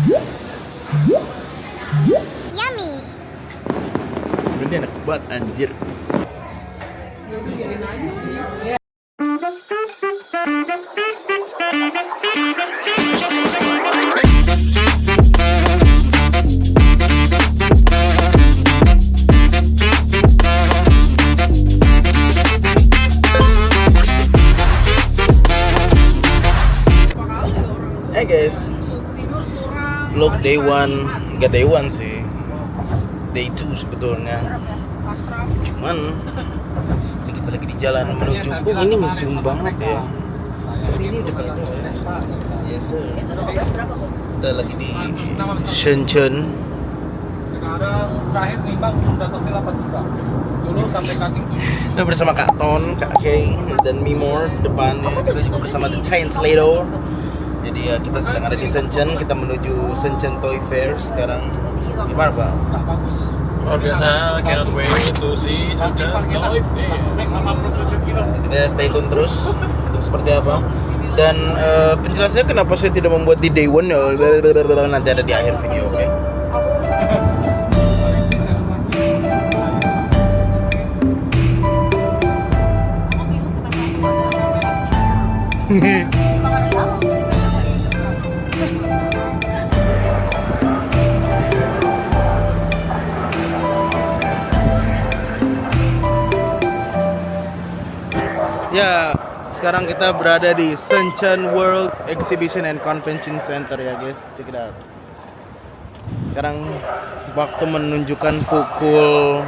Yummy. Ini enak banget anjir. Hey guys, vlog day 1, enggak day 1 sih, day 2 sebetulnya. Cuman ini kita lagi di jalan menuju, kok ini nge-zoom banget ya. Tapi ini udah pada ya. Yes sir. Kita lagi di Shenzhen. Sekarang terakhir nih Bang, datang silapan juga. Dulu sampai kaki. Kita bersama Kak Ton, Kak Kay, dan Mimor depannya. Kita juga bersama The Translator. Jadi ya kita sedang ada di Shenzhen, kita menuju Shenzhen Toy Fair sekarang. Gimana Pak? Tak bagus. Luar biasa, cannot wait to see Shenzhen Toy Fair. Kita stay tune terus untuk seperti apa. Dan penjelasannya kenapa saya tidak membuat di day 1 ya, nanti ada di akhir video, oke? Ya, sekarang kita berada di Shenzhen World Exhibition and Convention Center ya guys, check it out. Sekarang waktu menunjukkan pukul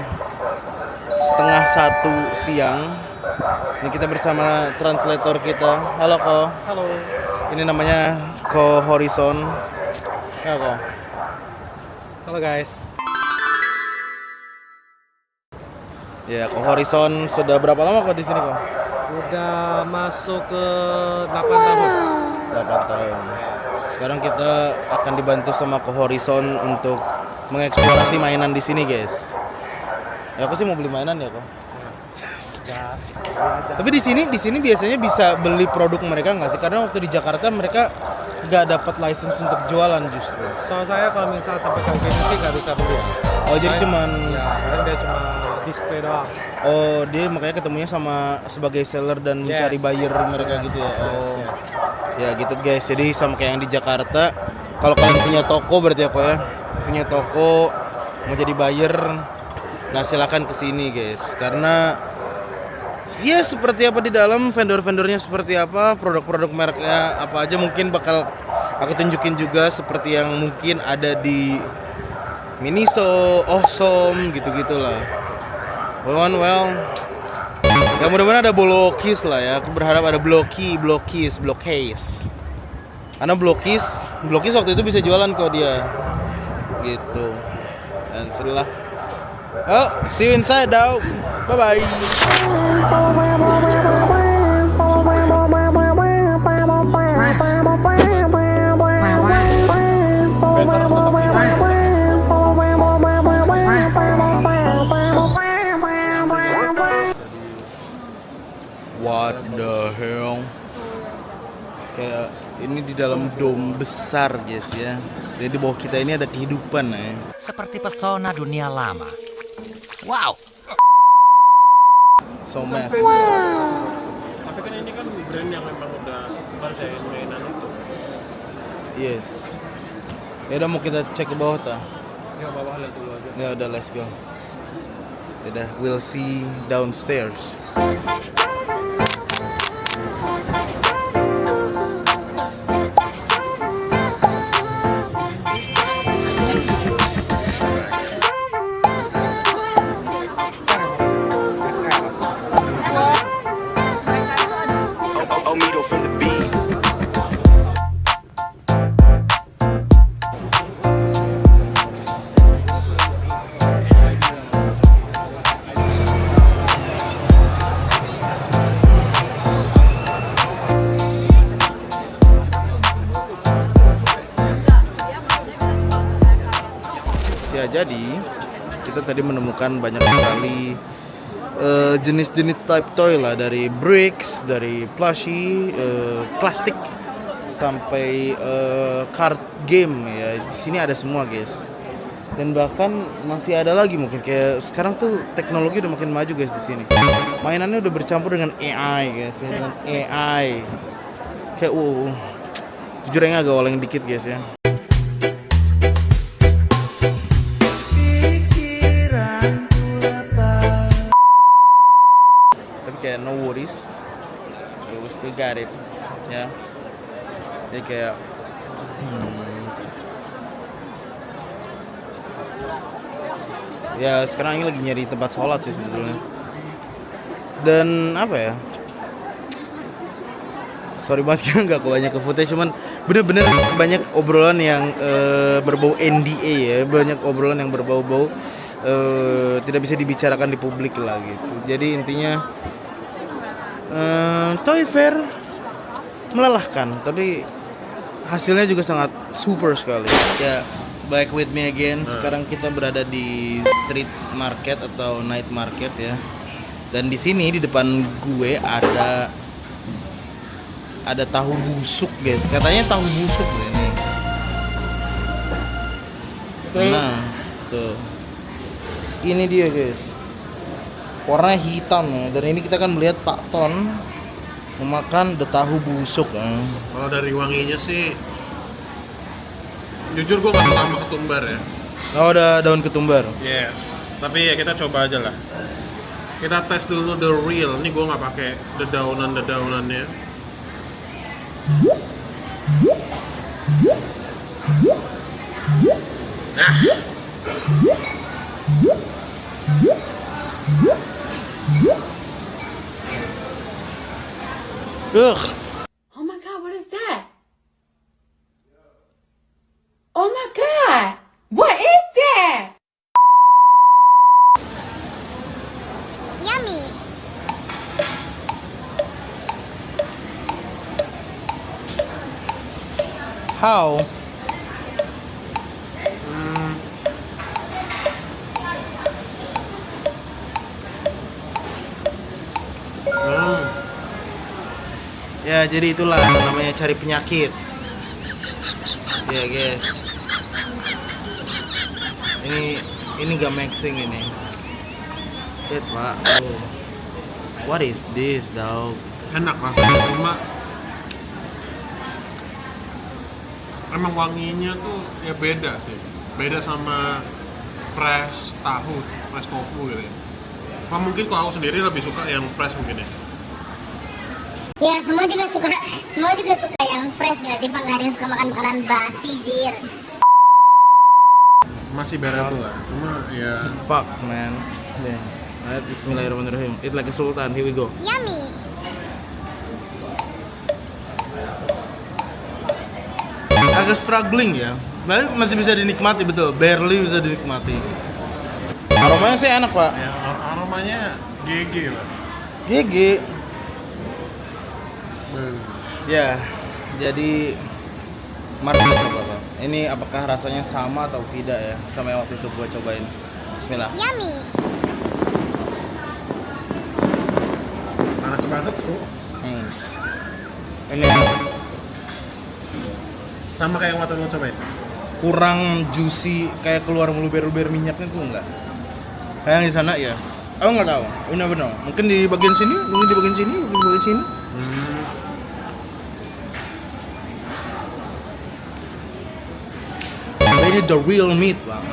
12:30 siang. Ini kita bersama translator kita. Halo Ko. Halo. Ini namanya Ko Horizon. Halo Ko. Halo guys. Ya, Ko Horizon sudah berapa lama kok di sini Ko? Udah masuk ke 8 tahun. 8 tahun. Sekarang kita akan dibantu sama Ko Horizon untuk mengeksplorasi mainan di sini, guys. Ya aku sih mau beli mainan ya, kok. Gas. Tapi di sini biasanya bisa beli produk mereka nggak sih? Karena waktu di Jakarta mereka nggak dapat license untuk jualan justru. Soal saya kalau misalnya sampai konvensi sih nggak bisa beli. Oh, jadi cuman Ya, karena dia cuma display doang. oh, dia makanya ketemunya sama sebagai seller dan mencari Yes. buyer mereka gitu ya. Oh. Yes. Ya gitu guys. Jadi sama kayak yang di Jakarta, kalau kalian punya toko berarti ya kok ya. Punya toko mau jadi buyer, nah silakan ke sini guys. Karena ya seperti apa di dalam, vendor-vendornya seperti apa, produk-produk mereknya apa aja mungkin bakal aku tunjukin juga seperti yang mungkin ada di Miniso, Awesome gitu-gitulah. Well, ya mudah-mudahan ada Blokis lah ya. Aku berharap ada Blokis. Karena Blokis waktu itu bisa jualan kok dia. Gitu. Dan setelah see you inside dog. Bye bye. What the hell? Kayak ini di dalam dom besar guys ya. Jadi di bawah kita ini ada kehidupan ya. Seperti pesona dunia lama. Wow. So massive. Tapi kan ini kan brand yang memang udah ngerjain mainan itu. Yes. Ya udah mau kita cek ke bawah ta? Ya bawah lihat dulu aja. Ya udah let's go. Ya udah we'll see downstairs. Ya jadi kita tadi menemukan banyak sekali jenis-jenis type toy lah, dari bricks, dari plushie, plastik, sampai card game ya. Di sini ada semua, guys. Dan bahkan masih ada lagi mungkin kayak sekarang tuh teknologi udah makin maju, guys, di sini. Mainannya udah bercampur dengan AI, guys, ya, dengan AI. Kayak jujur aja agak oleng dikit, guys ya. Tapi kayak no worries, we still got it, ya. Jadi kayak ya sekarang ini lagi nyari tempat sholat sih sebetulnya. Dan apa ya? Sorry banget ya nggak banyak ke footage, cuman bener-bener banyak obrolan yang berbau NDA ya, banyak obrolan yang berbau-bau tidak bisa dibicarakan di publik lah gitu. Jadi intinya Toy Fair melelahkan, tapi hasilnya juga sangat super sekali. Ya, back with me again. Sekarang kita berada di street market atau night market ya. Dan di sini di depan gue ada tahu busuk, guys. Katanya tahu busuk ini. Nah, tuh. Ini dia, guys. Warnanya hitam ya. Dan ini kita akan melihat Pak Ton memakan tahu busuk. Kalau dari wanginya sih, jujur gue gak suka sama ketumbar ya. Oh, ada daun ketumbar. Yes, tapi ya kita coba aja lah. Kita tes dulu the real. Ini gue nggak pakai dedaunan-dedaunannya. Nah. Ugh. Oh my god, what is that? Oh my god, what is that? Yummy. How? Ya, jadi itulah namanya cari penyakit. Ya, guys. Ini gak mixing ini. Lihat, Pak. Oh. What is this, dog? Enak rasanya, cuma emang wanginya tuh ya beda sih. Beda sama fresh tahu, fresh tofu gitu ya. Apa mungkin kalau aku sendiri lebih suka yang fresh mungkin ya. Ya, semua juga suka yang fresh nggak sih, Pak? Nggak ada yang suka makan makanan basi, Jir. Masih bearable lah, cuma ya Fuck, man. Yeah. Alright, bismillahirrahmanirrahim. Eat like a sultan. Here we go. Yummy. Agak struggling ya. Masih bisa dinikmati, betul. Barely bisa dinikmati. Aromanya sih enak, Pak. ya aromanya GG lah. GG. Ya, jadi mari kita coba, Pak. Ini apakah rasanya sama atau tidak ya sama yang waktu itu gua cobain. Bismillah. Yummy. Panas banget tuh. Ini Sama kayak yang waktu lo cobain. kurang juicy, kayak keluar luber-luber minyaknya tuh enggak. Kayak yang di sana ya. Aku nggak tahu. You never know. Mungkin di bagian sini, mungkin di bagian sini, mungkin di bagian sini. Ini the real meat, Bang.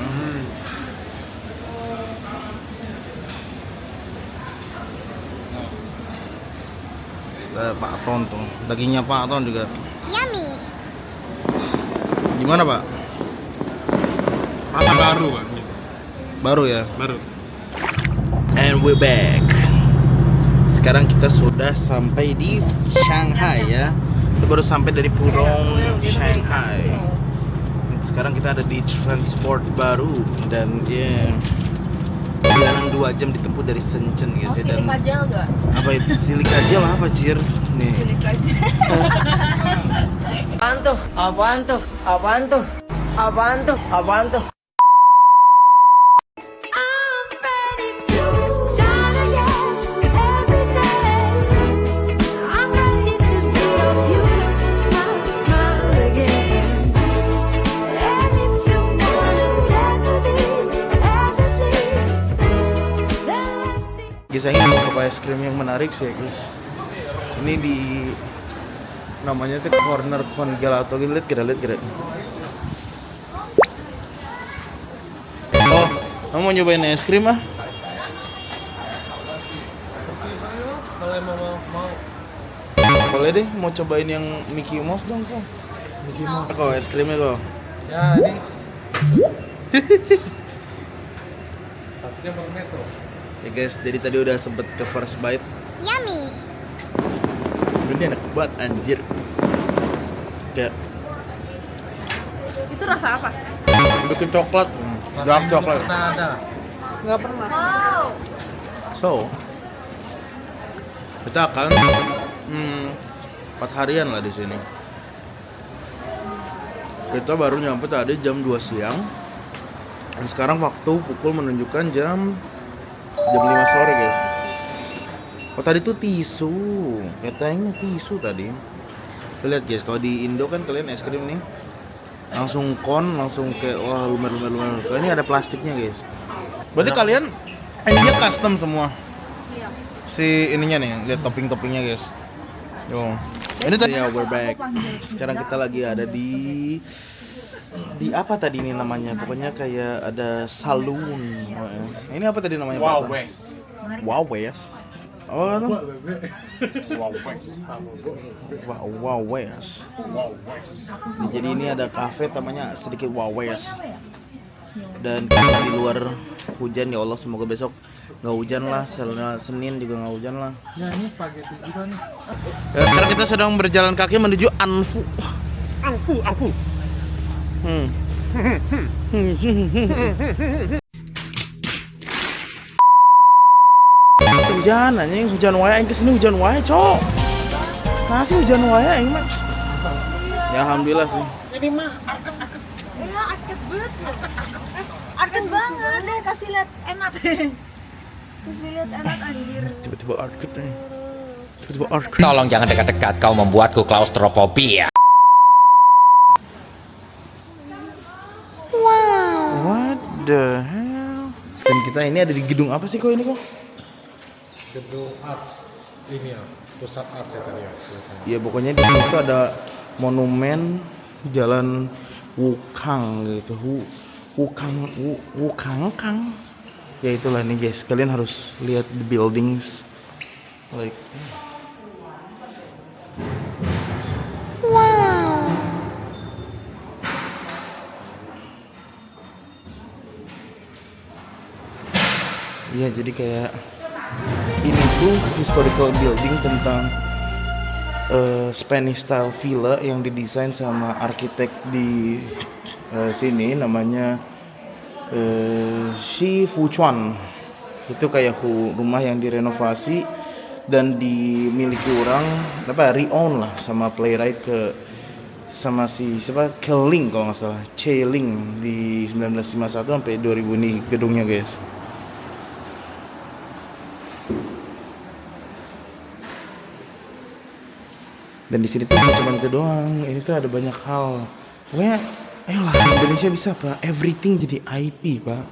Pak Ton tuh, dagingnya Pak Ton juga. Yummy. Gimana, Pak? Rasa baru kan? Baru ya. Baru. And we're back. Sekarang kita sudah sampai di Shanghai ya. Kita baru sampai dari Pudong, Shanghai. Sekarang kita ada di transport baru dan ya perjalanan 2 jam ditempuh dari Shenzhen guys ya. Dan Silikajel nggak? apa itu silikajel apa Jir? Nih. Silikajel. Apaan tuh? Apaan tuh? Apaan tuh? Apaan tuh? Apaan tuh? beberapa es krim yang menarik sih ya guys. Ini di namanya tuh Corner Con Gelato. Lihat kira. Oh, kamu mau nyobain es krim ah? Kalau emang mau Boleh deh, mau cobain yang Mickey Mouse dong kok. Mickey Mouse. Kok es krimnya kok? Ya ini. Satunya Magneto. Ya guys, jadi tadi udah sempet ke first bite. Yummy. Ini enak banget anjir. Kayak Itu rasa apa? bikin coklat, dark coklat. Pernah ada. Nggak pernah. So, kita akan 4 harian lah di sini. Kita baru nyampe tadi jam 2 siang. Dan sekarang waktu pukul menunjukkan jam 5 sore guys. Oh tadi tuh tisu, katanya tisu tadi. Lihat guys, kalau di Indo kan kalian es krim nih langsung langsung kayak wah lumer. Kalau ini ada plastiknya guys. Berarti kalian ininya custom semua. Iya. Si ininya nih, lihat topping-toppingnya guys. Yo. Ini tadi ya we're back. Sekarang kita lagi ada di apa tadi ini namanya? Pokoknya kayak ada saloon. Oh, ya. Ini apa tadi namanya? Pak? Wow West. Oh itu? Wow West. Jadi ini ada cafe namanya sedikit Wow West. Dan kita di luar hujan ya Allah, semoga besok nggak hujan lah, Senin juga nggak hujan lah. Ya ini spaghetti juga nih. Ya, sekarang kita sedang berjalan kaki menuju Anfu. Hujan anjing, hujan wae aing kesini hujan wae, cok. Masih hujan wae aing mah. Ya alhamdulillah sih. Ini mah Iya, arket banget. Arket banget deh, kasih lihat enak. Kasih lihat enak anjir. Tiba-tiba arket nih. Tiba-tiba arket. Tolong jangan dekat-dekat, kau membuatku klaustrofobia. What the hell? Dan kita ini ada di gedung apa sih kok ini kok? gedung arts ini ya, pusat arts ya tadi ya biasanya. Iya pokoknya di sini tuh ada monumen jalan Wukang gitu. Wukang. Ya itulah nih guys, kalian harus lihat the buildings like iya, jadi kayak ini tuh historical building tentang Spanish style villa yang didesain sama arsitek di sini namanya Shi Fuchuan. Itu kayak rumah yang direnovasi dan dimiliki orang re-own lah sama playwright sama si siapa Keling kalau nggak salah, Che-Ling di 1951 sampai 2000 nih gedungnya guys. Dan di sini tuh bukan cuma itu doang, ini tuh ada banyak hal. Pokoknya, ayolah Indonesia bisa pak, everything jadi IP pak.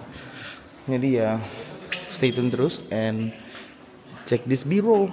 Jadi ya, stay tune terus and check this B-roll.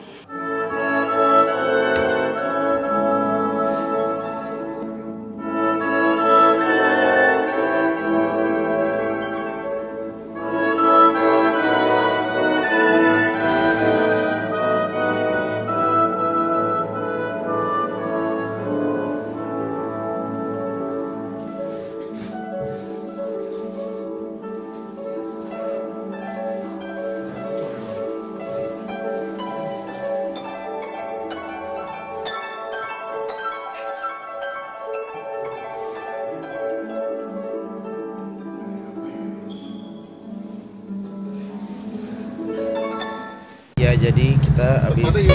Ya jadi kita habis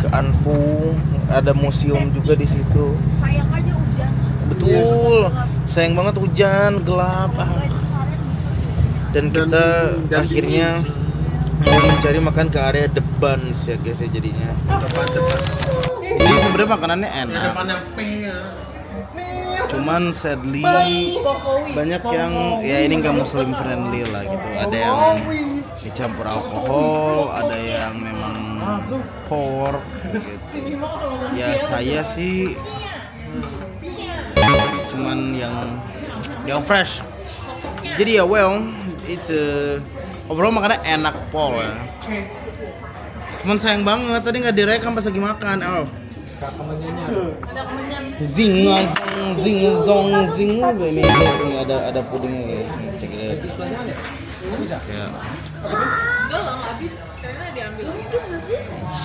ke Anfu, ada museum juga di situ. Sayang aja hujan. Betul, sayang banget hujan, gelap. Dan kita akhirnya mau mencari makan ke area depan ya guys ya jadinya. Jadi sebenarnya makanannya enak. Depannya P ya. Cuman sadly banyak yang ya ini nggak muslim friendly lah gitu. Ada yang dicampur alkohol, ada yang memang pork gitu. Ya saya sih cuman yang fresh. Jadi ya it's overall makannya enak pol ya. Cuman sayang banget tadi nggak direkam pas lagi makan. Zing zong ini ada pudingnya guys. Cek lihat.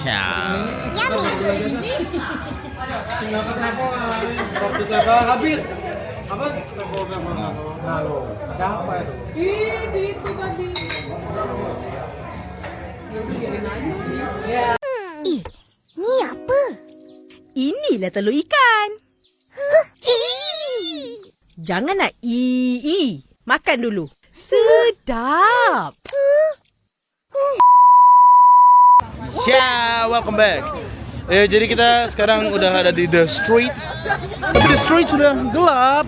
Ya. Habis. Apa? Siapa itu? Itu tadi. Ini apa? Inilah telur ikan. Jangan nak makan dulu. Sedap. Welcome back. Jadi kita sekarang udah ada di The Street. Tapi The Street sudah gelap.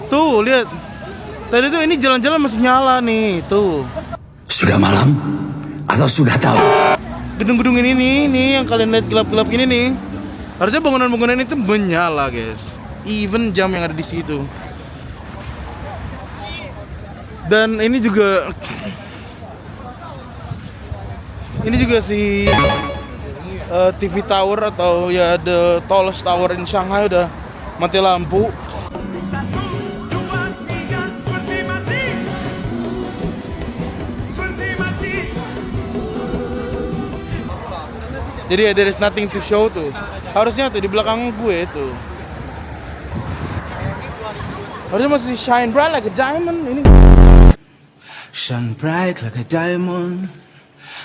Tuh, lihat. Tadi tuh ini jalan-jalan masih nyala nih, tuh. Sudah malam atau sudah tahu? Gedung-gedung ini nih yang kalian lihat gelap-gelap ini nih. Harusnya bangunan-bangunan itu menyala, guys. Even jam yang ada di situ. Dan ini juga si TV Tower atau ya the tallest tower in Shanghai udah mati lampu. Jadi ya there is nothing to show tuh. Harusnya tuh di belakang gue tuh. Harusnya masih shine bright like a diamond ini. Shine bright like a diamond.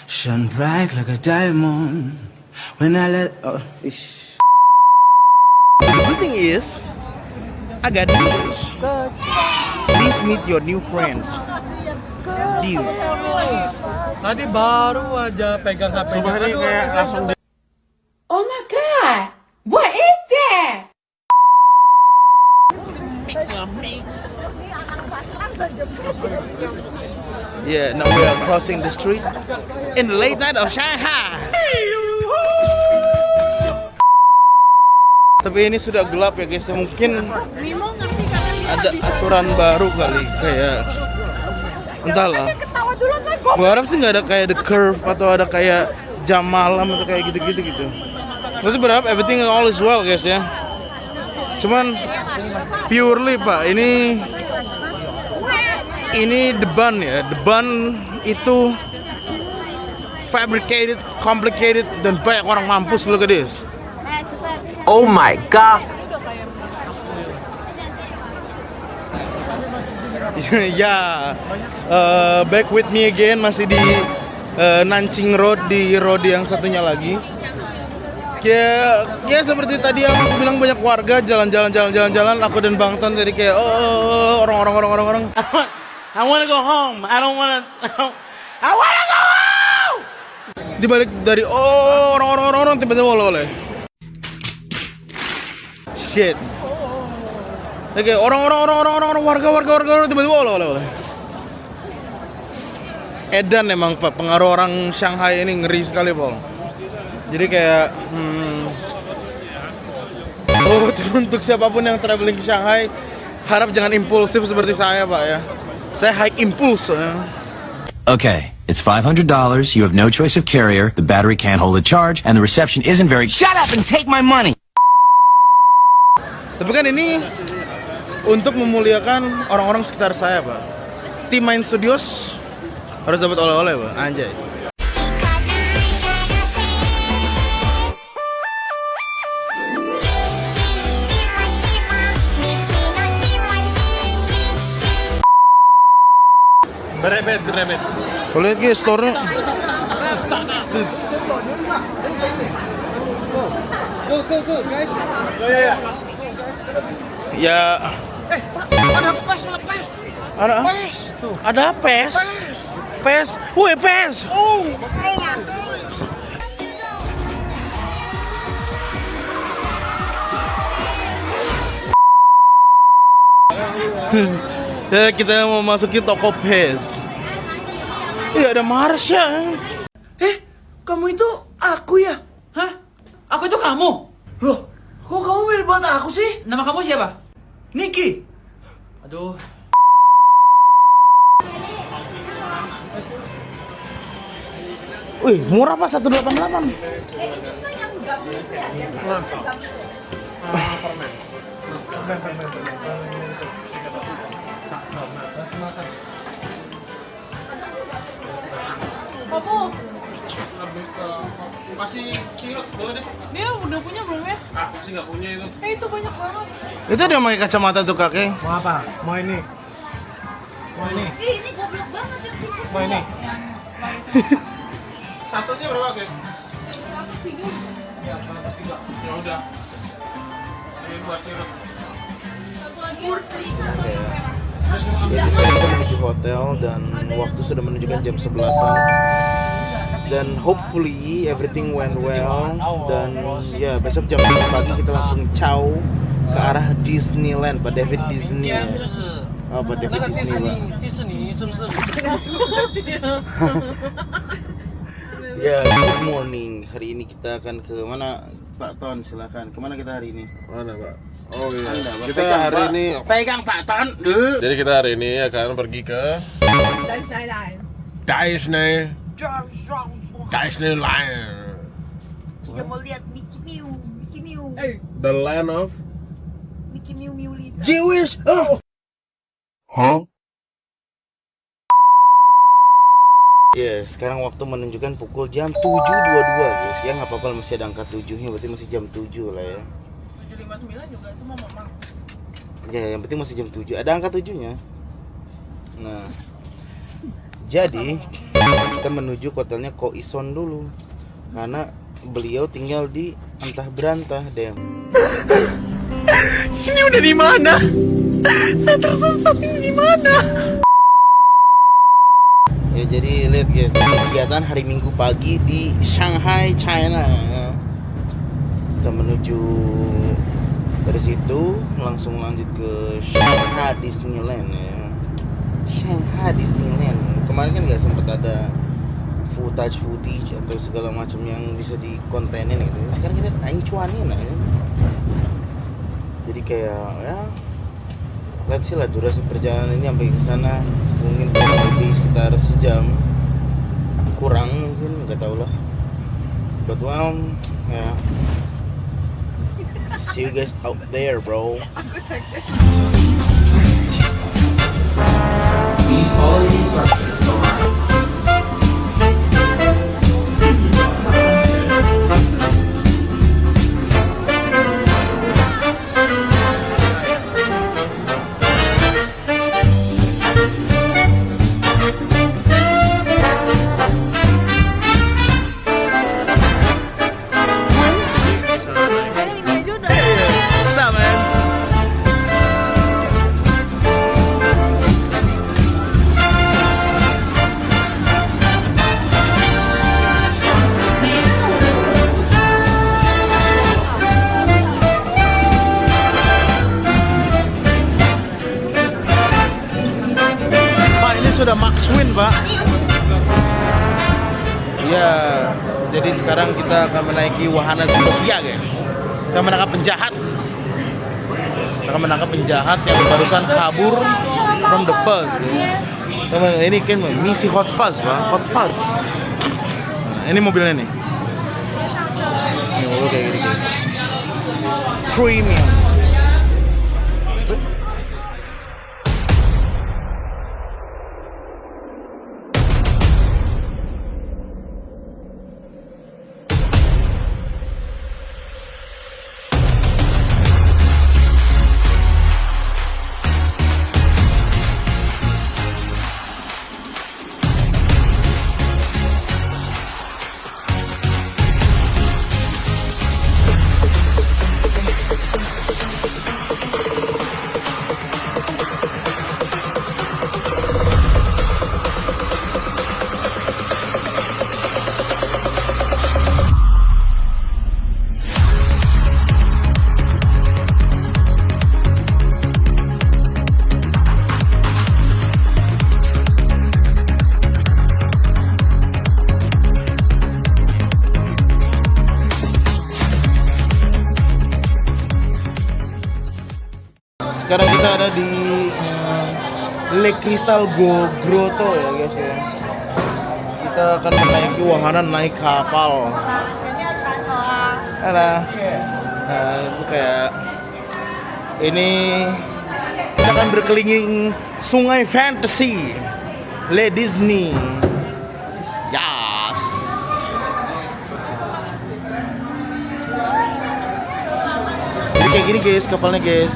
Shine bright like a diamond. When I let ish. The good thing is I got news. Please meet your new friends. These. Tadi baru aja pegang HP-nya. Aduh, kayak langsung Oh my god! What is that? Yeah, now we are crossing the street in the late night of Shanghai. Tapi ini sudah gelap ya guys, mungkin ada aturan baru kali kayak entahlah. Gue harap sih nggak ada kayak the curve atau ada kayak jam malam atau kayak gitu-gitu gitu. Gue sih berharap everything all is well guys ya. Cuman purely pak, ini the bun ya, the bun itu fabricated, complicated dan banyak orang mampus. Look at this. Oh my god. Ya, back with me again, masih di Nanjing Road, di road yang satunya lagi. Ya seperti tadi yang aku bilang, banyak warga jalan-jalan aku dan Bang Ton, jadi kayak orang. I wanna go home. I wanna go home. Dibalik dari orang tiba-tiba oleh. Shit. Oke, orang warga tiba-tiba oleh. Edan emang Pak, pengaruh orang Shanghai ini ngeri sekali, Paul. Jadi kayak untuk siapapun yang traveling ke Shanghai, harap jangan impulsif seperti saya, Pak ya. Saya high impulse. Okay, it's $500. You have no choice of carrier. The battery can't hold a charge, and the reception isn't very. Shut up and take my money. Tapi kan ini untuk memuliakan orang-orang sekitar saya, Pak. Tim Main Studios harus dapat oleh-oleh, Pak. Anjay. berebet. Kalau lihat guys, store-nya. Go guys. Ya. Ada pes. Ada pes. Pes. Woi, pes. Oh. Ya, kita mau masukin toko pes. Iya ada Marsha. Kamu itu aku ya? Hah? Aku itu kamu? Loh, kok kamu mirip banget aku sih? Nama kamu siapa? Niki. Aduh. Wih, murah Pak 188. Masih cilok, boleh deh. Dia udah punya belum ya? Ah, masih nggak punya itu. Itu banyak banget. Itu dia pakai kacamata tuh kakek. Mau apa? Mau ini? Mau ini? Ini goblok banget yang tikus. Mau ini? Satunya berapa, guys? Ya udah. Ini buat cilok. Jadi sekarang kita menuju hotel dan waktu sudah menunjukkan jam 11-an. Dan hopefully everything went well. Dan ya besok jam 9 pagi kita langsung ciao ke arah Disneyland, Pak David Disney. Oh, Pak David Disney, Pak. Ya, good morning. Hari ini kita akan ke mana? Pak Ton, silakan. Kemana kita hari ini? Mana, Pak? Oh iya. Anda, Pak. Kita Pegang, hari Pak. ini Pegang Pak Ton. Duh. Jadi kita hari ini akan pergi ke Disneyland. Kita mau lihat Mickey Mew. Mickey Mew. The land of Mickey Mew Lita. Jewish. Oh. Ya, sekarang waktu menunjukkan pukul jam 7.22 guys. Ya nggak apa-apa masih ada angka 7-nya, berarti masih jam 7 lah ya. 759 juga itu mah mama. Ya, yang penting masih jam 7. Ada angka 7-nya. Nah. Jadi, kita menuju ke hotelnya Ko Ison dulu. Karena beliau tinggal di entah berantah, Dem. Ini udah di mana? Saya tersesat ini di mana? Ya jadi lihat guys, kegiatan hari Minggu pagi di Shanghai, China. Kita menuju dari situ langsung lanjut ke Shanghai Disneyland ya. Shanghai Disneyland. Kemarin kan nggak sempat ada footage atau segala macam yang bisa dikontenin gitu. Sekarang kita cuanin lah ya. Jadi kayak ya, let's see lah durasi perjalanan ini sampai ke sana mungkin kurang lebih sekitar sejam kurang mungkin, nggak tahu lah. But well, ya. See you guys out there, bro. Sudah Max Win, Pak. Ya, jadi sekarang kita akan menaiki wahana Zootopia, guys. Kita menangkap penjahat. Kita akan menangkap penjahat yang barusan kabur from the fuzz, guys. Ini kan misi Hot Fuzz, Pak. Hot Fuzz. Nah, ini mobilnya nih. Ini mobil kayak gini, guys. Premium. kita ada di Lake Crystal Grotto ya guys ya. Kita akan menaiki wahana naik kapal. Nah, itu kayak ini kita akan berkeliling sungai fantasy Le Disney. Yes. Jadi kayak gini guys kapalnya guys.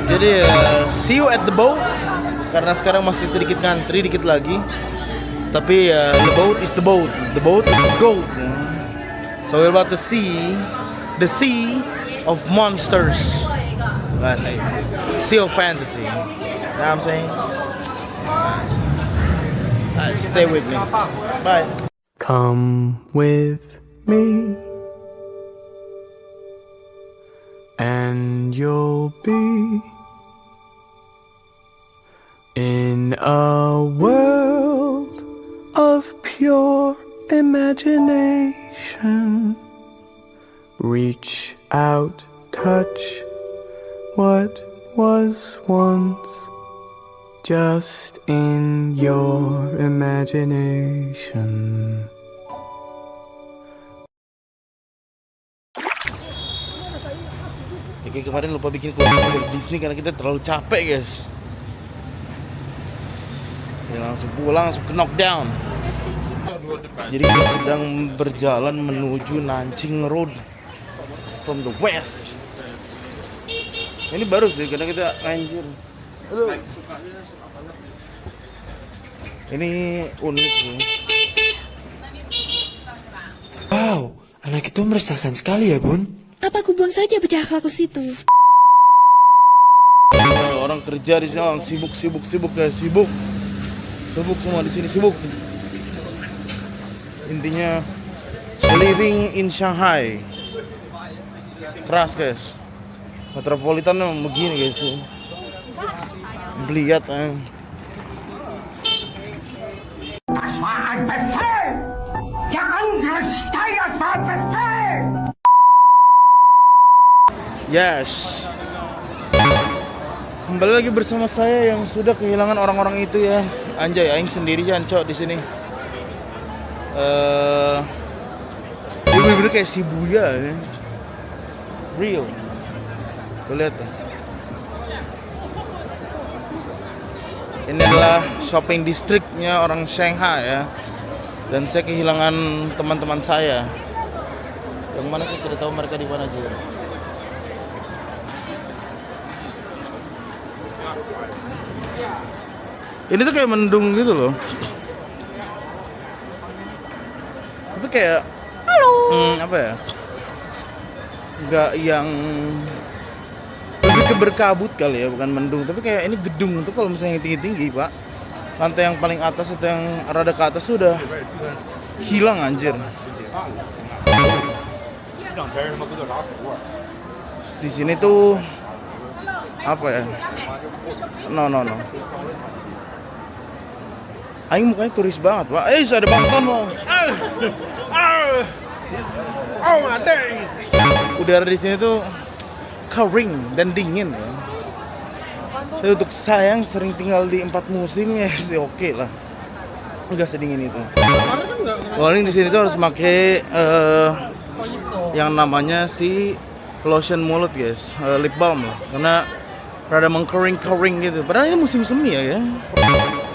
Jadi see you at the boat. Karena sekarang masih sedikit ngantri dikit lagi. Tapi the boat is the boat. The boat is the goat. So we're about to see the sea of monsters. Let's say sea of fantasy. You know what I'm saying? Stay with me. Bye. Come with me, and you'll be in a world of pure imagination. Reach out, touch what was once just in your imagination. Oke, kemarin lupa bikin keluarga dari Disney karena kita terlalu capek guys. Ya, langsung pulang, langsung ke knockdown. Jadi kita sedang berjalan menuju Nanjing Road from the west. Ini baru sih karena kita anjir. Halo. Ini unik sih. Wow, anak itu meresahkan sekali ya, Bun. Apa aku buang saja bocah akhlak situ? Orang kerja di sini orang sibuk guys, sibuk semua di sini sibuk. Intinya living in Shanghai. Keras guys. Metropolitan memang begini guys. Lihat Das war ein Befehl! Der Angriff Steyrs war ein Befehl! Yes. Kembali lagi bersama saya yang sudah kehilangan orang-orang itu ya. Anjay, aing sendirian cok di sini. Ini bener-bener kayak Shibuya ya. Real. Tuh lihat tuh. Ini adalah shopping districtnya orang Shanghai ya. Dan saya kehilangan teman-teman saya. Yang mana saya tidak tahu mereka di mana juga. Ini tuh kayak mendung gitu loh. Itu kayak apa ya? Enggak yang lebih ke berkabut kali ya, bukan mendung. Tapi kayak ini gedung tuh kalau misalnya yang tinggi-tinggi, Pak. Lantai yang paling atas atau yang rada ke atas sudah hilang anjir. Di sini tuh apa ya? No. Aing mukanya turis banget, Pak. Ada bangton, Bang. Oh, madeng. Udara di sini tuh kering dan dingin ya. Tapi untuk saya yang sering tinggal di 4 musim ya sih oke lah. Enggak sedingin itu. Paling di sini tuh harus pakai yang namanya si lotion mulut, guys. Lip balm lah. Karena rada mengkering-kering gitu. Padahal ini musim semi ya.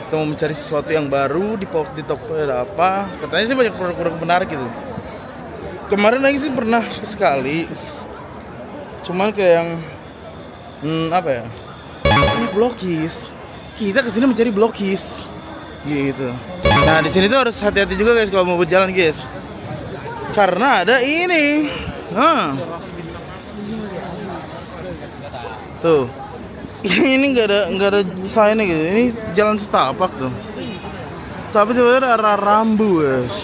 Kita mau mencari sesuatu yang baru di toko ada apa. Katanya sih banyak produk-produk menarik gitu. Kemarin lagi sih pernah sekali. Cuman kayak yang apa ya? Ini blokis. Kita kesini mencari blokis. Gitu. Nah, di sini tuh harus hati-hati juga guys kalau mau berjalan, guys. Karena ada ini. Tuh. Ini nggak ada sign gitu. Ini jalan setapak tuh. Tapi sebenarnya arah rambu, guys.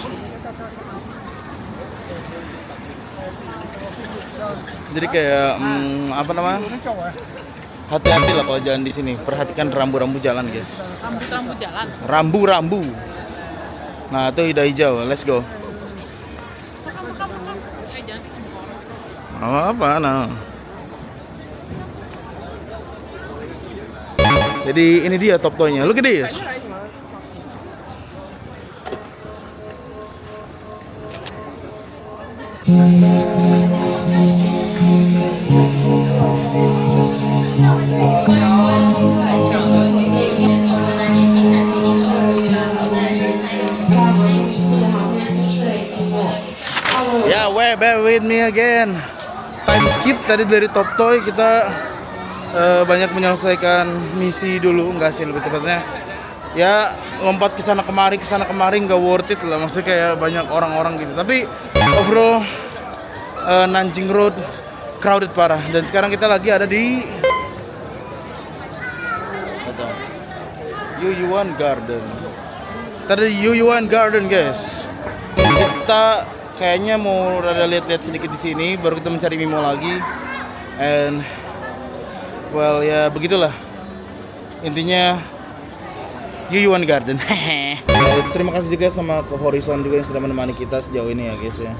Jadi kayak apa namanya? Hati-hati lah kalau jalan di sini. Perhatikan rambu-rambu jalan, guys. Rambu jalan. Rambu-rambu. Nah, itu hijau. Let's go. Apa? Nah. Jadi ini dia top toy-nya. Look at this. Ya, bear with me again. Time skip tadi dari top toy kita banyak menyelesaikan misi dulu, enggak sih lebih tepatnya. Ya lompat ke sana kemari nggak worth it lah, maksudnya kayak banyak orang-orang gitu. Tapi overall Nanjing Road crowded parah. Dan sekarang kita lagi ada di Yuyuan Garden. Kita ada di Yuyuan Garden, guys. Kita kayaknya mau rada lihat-lihat sedikit di sini, baru kita mencari Mimo lagi. And well ya begitulah. Intinya Yuyuan Garden. Terima kasih juga sama ke Horizon juga yang sudah menemani kita sejauh ini ya guys ya.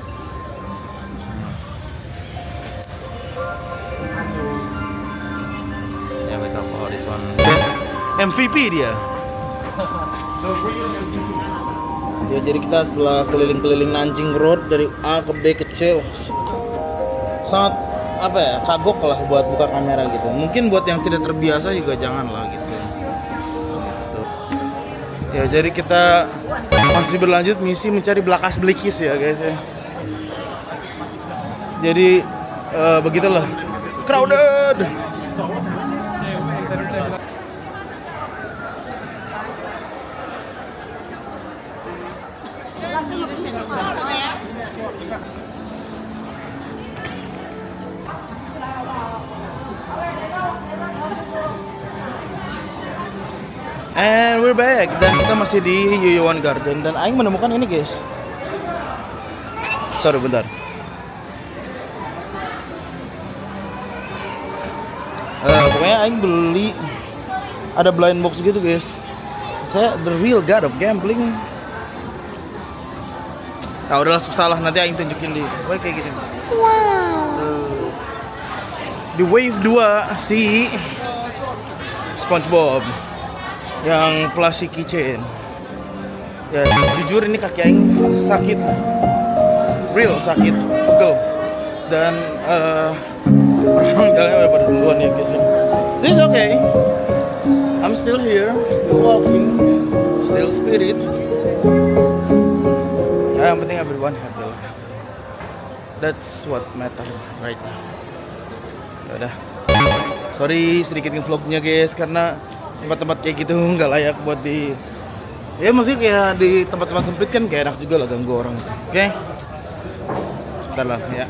Ya betul ke Horizon. MVP dia. Ya jadi kita setelah keliling-keliling Nanjing Road dari A ke B ke C, sangat apa ya, kagok lah buat buka kamera gitu. Mungkin buat yang tidak terbiasa juga jangan lah gitu. Ya jadi kita masih berlanjut misi mencari Blakas Blikis ya guys ya. Jadi begitulah, crowded. And we're back, dan kita masih di Yuyuan Garden dan Aing menemukan ini guys. Sorry bentar. Pokoknya Aing beli ada blind box gitu guys. Saya the real god of gambling. Nah udahlah susah lah, nanti Aing tunjukin di kayak gini. Wow. Di wave 2 si SpongeBob yang plastik keychain. Ya jujur ini kaki Aing sakit, real sakit, pegel. Dan orang jalannya udah pada duluan ya guys. This is okay. I'm still here, still walking, still spirit. Ya, yang penting everyone happy. That's what matter right now. Ya udah. Sorry sedikit nge-vlognya guys, karena tempat-tempat kayak gitu nggak layak buat di, ya maksudnya kayak di tempat-tempat sempit kan kayak enak juga lah ganggu orang. Oke? Bentar lah ya.